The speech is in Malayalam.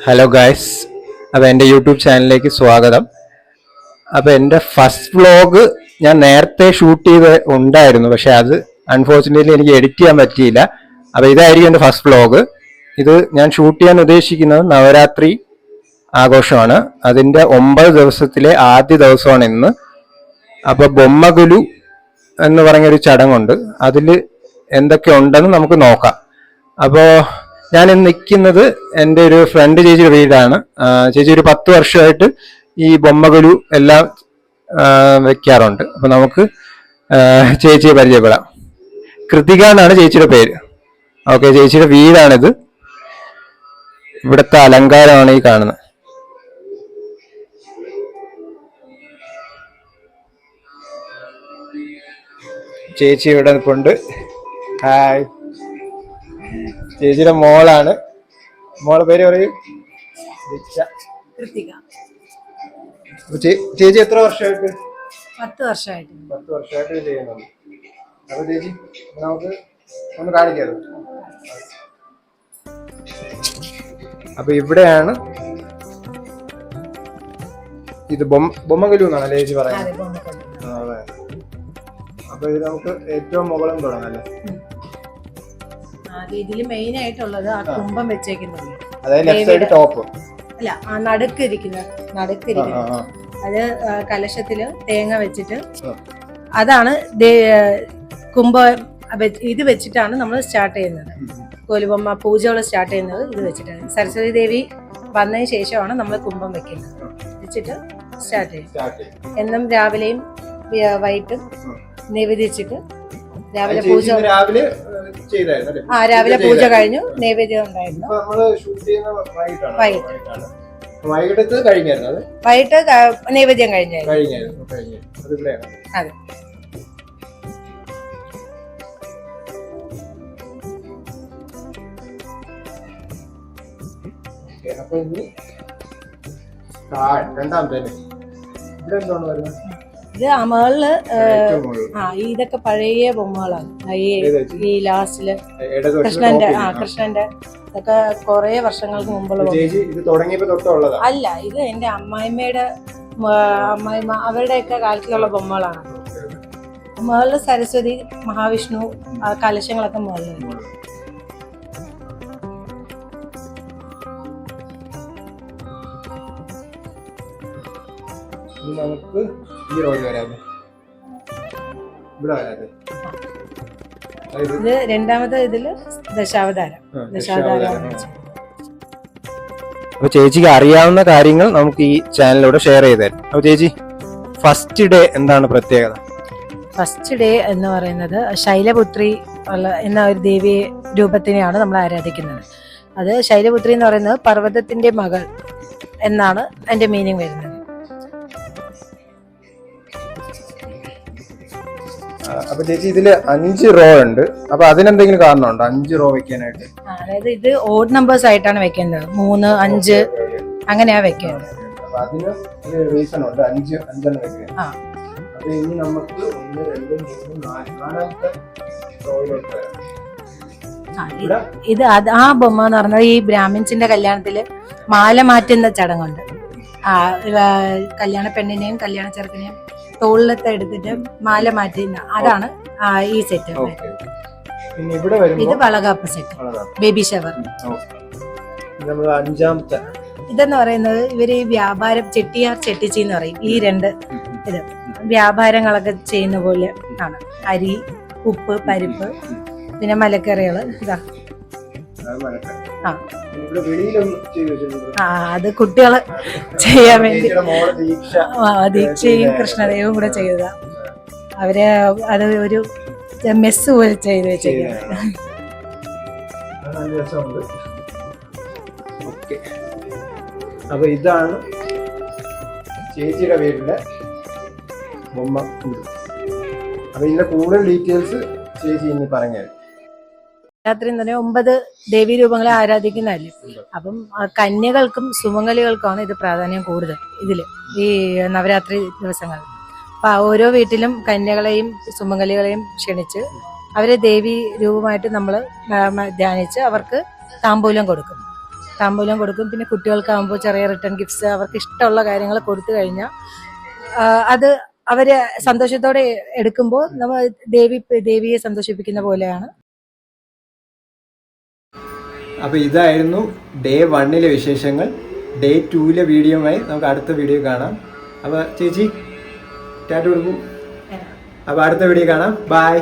ഹലോ ഗായ്സ്, അപ്പോൾ എൻ്റെ യൂട്യൂബ് ചാനലിലേക്ക് സ്വാഗതം. അപ്പോൾ എൻ്റെ ഫസ്റ്റ് വ്ളോഗ് ഞാൻ നേരത്തെ ഷൂട്ട് ചെയ്ത് ഉണ്ടായിരുന്നു, പക്ഷെ അത് അൺഫോർച്ചുനേറ്റ്ലി എനിക്ക് എഡിറ്റ് ചെയ്യാൻ പറ്റിയില്ല. അപ്പോൾ ഇതായിരിക്കും എൻ്റെ ഫസ്റ്റ് വ്ളോഗ്. ഇത് ഞാൻ ഷൂട്ട് ചെയ്യാൻ ഉദ്ദേശിക്കുന്നത് നവരാത്രി ആഘോഷമാണ്. അതിൻ്റെ 9 ദിവസത്തിലെ ആദ്യ ദിവസമാണ് ഇന്ന്. അപ്പോൾ ബൊമ്മഗുലു എന്ന് പറഞ്ഞൊരു ചടങ്ങുണ്ട്. അതിൽ എന്തൊക്കെ ഉണ്ടെന്ന് നമുക്ക് നോക്കാം. അപ്പോൾ ഞാൻ ഇന്ന് നിൽക്കുന്നത് എൻ്റെ ഒരു ഫ്രണ്ട് ചേച്ചിയുടെ വീടാണ്. ചേച്ചി ഒരു 10 വർഷമായിട്ട് ഈ ബൊമ്മഗുലു എല്ലാം വെക്കാറുണ്ട്. അപ്പൊ നമുക്ക് ചേച്ചിയെ പരിചയപ്പെടാം. കൃതിക എന്നാണ് ചേച്ചിയുടെ പേര്. ഓക്കെ, ചേച്ചിയുടെ വീടാണിത്. ഇവിടുത്തെ അലങ്കാരമാണ് ഈ കാണുന്നത്. ചേച്ചി ഇവിടെ നിൽപ്പുണ്ട്. ഹായ്, ചേച്ചിയുടെ മോളാണ്. മോളെ പേര് പറയൂ. ചേച്ചി എത്ര വർഷമായിട്ട്? 10 വർഷമായിട്ട്. 10 വർഷമായിട്ട് ചെയ്യുന്നുണ്ട്. അപ്പൊ ചേച്ചി നമുക്ക് ഒന്ന് കാണിക്കാമോ? അപ്പൊ ഇവിടെയാണ് ഇത് ബൊമ്മഗുലു എന്നാണല്ലേ ചേച്ചി പറയുന്നത്? അതെ. അപ്പൊ ഇത് നമുക്ക് ഏറ്റവും മുകളിൽ തുടങ്ങാം അല്ലേ? ഇതിൽ മെയിൻ ആയിട്ടുള്ളത് ആ കുംഭം വെച്ചേക്കുന്നത്, അല്ല ആ നടുക്കിരിക്കുന്നത് അത് കലശത്തില് തേങ്ങ വെച്ചിട്ട് അതാണ് കുംഭം. ഇത് വെച്ചിട്ടാണ് നമ്മൾ സ്റ്റാർട്ട് ചെയ്യുന്നത്. കോലുബൊമ്മ പൂജകൾ സ്റ്റാർട്ട് ചെയ്യുന്നത് ഇത് വെച്ചിട്ടാണ്. സരസ്വതി ദേവി വന്നതിന് ശേഷമാണ് നമ്മൾ കുംഭം വെക്കുന്നത്. വെച്ചിട്ട് സ്റ്റാർട്ട് ചെയ്യും. എന്നും രാവിലെയും വൈകിട്ടും നിവേദിച്ചിട്ട് രാവിലെ പൂജ രാവിലെ പൂജ കഴിഞ്ഞു. നൈവേദ്യം ഉണ്ടായിരുന്നു. വൈകിട്ട് നൈവേദ്യം കഴിഞ്ഞായിരുന്നു. അതെ. ഇത് അമകളില് ഇതൊക്കെ പഴയ ബൊമ്മകളാണ്. ഈ ലാസ്റ്റില് കൃഷ്ണന്റെ ഇതൊക്കെ കൊറേ വർഷങ്ങൾക്ക് മുമ്പുള്ള അല്ല, ഇത് എന്റെ അമ്മായിമ്മയുടെ അമ്മായിമ്മ അവരുടെയൊക്കെ കാലത്തിലുള്ള ബൊമ്മകളാണ്. മുകളില് സരസ്വതി, മഹാവിഷ്ണു, കലശങ്ങളൊക്കെ മുകളിൽ. നമുക്ക് ഈ റോഡ് വരാം. ഇത് രണ്ടാമത്തെ ഇതില് ദശാവതാരം. അപ്പൊ ചേച്ചിക്ക് അറിയാവുന്ന കാര്യങ്ങൾ നമുക്ക് ഈ ചാനലിലൂടെ ഷെയർ ചെയ്ത് തരാം. അപ്പൊ ചേച്ചി, ഫസ്റ്റ് ഡേ എന്താണ് പ്രത്യേകത? ഫസ്റ്റ് ഡേ എന്ന് പറയുന്നത് ശൈലപുത്രി എന്ന ഒരു ദേവി രൂപത്തിനെയാണ് നമ്മൾ ആരാധിക്കുന്നത്. അത് ശൈലപുത്രി എന്ന് പറയുന്നത് പർവ്വതത്തിന്റെ മകൾ എന്നാണ് അതിന്റെ മീനിങ് വരുന്നത്. അപ്പൊ ചേച്ചി ഇതില് 5 റോ ഉണ്ട്. അപ്പൊ അതിനെന്തെങ്കിലും കാരണമുണ്ടോ 5 റോ വെക്കാനായിട്ട്? അതായത് ഇത് ഓഡ് നമ്പേഴ്സ് ആയിട്ടാണ് വെക്കുന്നത്. 3, 5 അങ്ങനെയാ വെക്കുന്നത്. അതിന് ഒരു റീസൺ ഉണ്ട്. 5 വെക്കുന്നത്. അപ്പൊ ഇനി നമുക്ക് 1, 2, 3, 4 നാലാമത്തെ റോയിലോട്ട് വരാം. ഇത് ആ ബൊമ്മ എന്ന് പറഞ്ഞാൽ ഈ ബ്രാഹ്മിൻസിന്റെ കല്യാണത്തില് മാല മാറ്റുന്ന ചടങ്ങുണ്ട്. കല്യാണ പെണ്ണിനെയും കല്യാണ ചെറുക്കനെയും തോളിലത്തെ എടുത്തിട്ട് മാല മാറ്റുന്ന അതാണ് ഈ സെറ്റ്. ഇത് വളകാപ്പ് സെറ്റ്, ബേബി ഷവർ. ഇതെന്ന് പറയുന്നത് ഇവര് ഈ വ്യാപാരം ചെട്ടിയാർ ചെട്ടിച്ചി എന്ന് പറയും. ഈ 2 ഇത് വ്യാപാരങ്ങളൊക്കെ ചെയ്യുന്ന പോലെ ആണ്. അരി, ഉപ്പ്, പരിപ്പ്, പിന്നെ മലക്കറികള്. ഇതാ അത് കുട്ടികള് ചെയ്യാൻ വേണ്ടി ദീക്ഷയും കൃഷ്ണദേവും കൂടെ ചെയ്തതാ. അവര് അത് ഒരു മെസ്സ് പോലെ ചെയ്ത് വെച്ചിരിക്കുന്നത്. അപ്പൊ ഇതാണ് ചേച്ചിയുടെ വീട്ടിലെ ബൊമ്മ. അപ്പൊ ഇതിന്റെ കൂടുതൽ ഡീറ്റെയിൽസ് ചേച്ചി ഇനി പറഞ്ഞു. രാത്രി തന്നെ 9 ദേവീ രൂപങ്ങളെ ആരാധിക്കുന്നതല്ലേ. അപ്പം കന്യകൾക്കും സുമംഗലികൾക്കുമാണ് ഇത് പ്രാധാന്യം കൂടുതൽ ഇതില് ഈ നവരാത്രി ദിവസങ്ങളിൽ. അപ്പൊ ഓരോ വീട്ടിലും കന്യകളെയും സുമംഗലികളെയും ക്ഷണിച്ച് അവരെ ദേവി രൂപമായിട്ട് നമ്മൾ ധ്യാനിച്ച് അവർക്ക് താമ്പൂലം കൊടുക്കും. താമ്പൂലം കൊടുക്കും. പിന്നെ കുട്ടികൾക്കാകുമ്പോൾ ചെറിയ റിട്ടേൺ ഗിഫ്റ്റ്സ് അവർക്ക് ഇഷ്ടമുള്ള കാര്യങ്ങൾ കൊടുത്തു കഴിഞ്ഞാൽ അത് അവര് സന്തോഷത്തോടെ എടുക്കുമ്പോൾ നമ്മൾ ദേവിയെ സന്തോഷിപ്പിക്കുന്ന പോലെയാണ്. അപ്പോൾ ഇതായിരുന്നു ഡേ 1 വിശേഷങ്ങൾ. ഡേ 2 വീഡിയോയുമായി നമുക്ക് അടുത്ത വീഡിയോ കാണാം. അപ്പോൾ ചേച്ചി ടാറ്റ കൊടുക്കും. അപ്പോൾ അടുത്ത വീഡിയോ കാണാം. ബൈ.